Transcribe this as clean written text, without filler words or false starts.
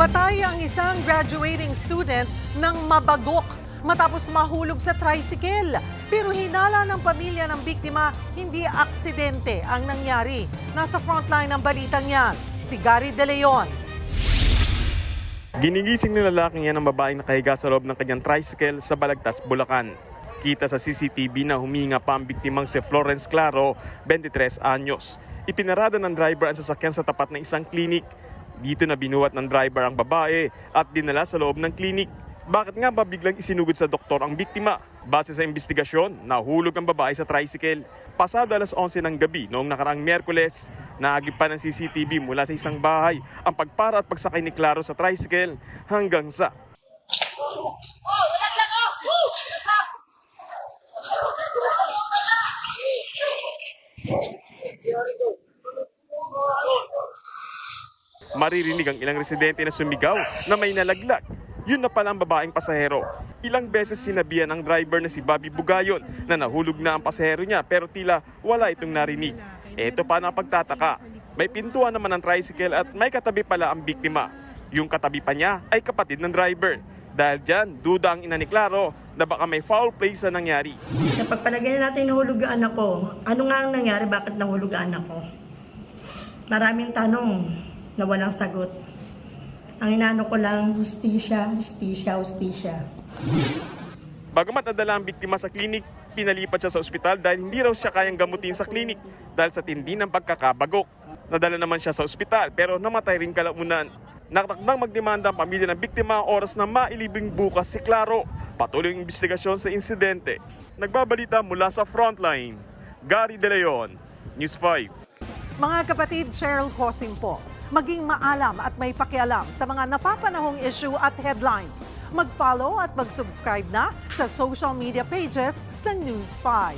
Namatay ang isang graduating student ng mabagok matapos mahulog sa tricycle. Pero hinala ng pamilya ng biktima, hindi aksidente ang nangyari. Nasa frontline ng balitang yan, si Gary De Leon. Ginigising ng lalaking yan ang babaeng nakahiga sa loob ng kanyang tricycle sa Balagtas, Bulacan. Kita sa CCTV na huminga pa ang biktimang si Florence Claro, 23 anyos. Ipinarada ng driver ang sasakyan sa tapat ng isang klinik. Dito na binuhat ng driver ang babae at dinala sa loob ng klinik. Bakit nga ba biglang isinugod sa doktor ang biktima? Base sa investigasyon, nahulog ang babae sa tricycle. Pasado alas 11 ng gabi noong nakaraang Miyerkules, naagip pa ng CCTV mula sa isang bahay ang pagpara at pagsakay ni Claro sa tricycle hanggang sa maririnig ang ilang residente na sumigaw na may nalaglag. Yun na pala ang babaeng pasahero. Ilang beses sinabihan ng driver na si Bobby Bugayon na nahulog na ang pasahero niya pero tila wala itong narinig. Ito pa na pagtataka. May pintuan naman ng tricycle at may katabi pala ang biktima. Yung katabi pa niya ay kapatid ng driver. Dahil dyan, duda ang ina ni Claro na baka may foul play sa nangyari. Napagpalagay natin nahulog ang anak ko. Ano nga ang nangyari? Bakit nahulog ang anak ko? Maraming tanong na walang sagot. Ang inaano ko lang, hustisya, hustisya, hustisya. Bagamat nadala ang biktima sa klinik, pinalipat siya sa ospital dahil hindi raw siya kayang gamutin sa klinik dahil sa tindi ng pagkakabagok. Nadala naman siya sa ospital pero namatay rin kalaunan. Nakatakdang magdemanda ang pamilya ng biktima oras na mailibing bukas si Claro. Patuloy ang investigasyon sa insidente. Nagbabalita mula sa frontline, Gary De Leon, News 5. Mga kapatid, Cheryl Cosing po. Maging maalam at may pakialam sa mga napapanahong issue at headlines. Mag-follow at mag-subscribe na sa social media pages ng News 5.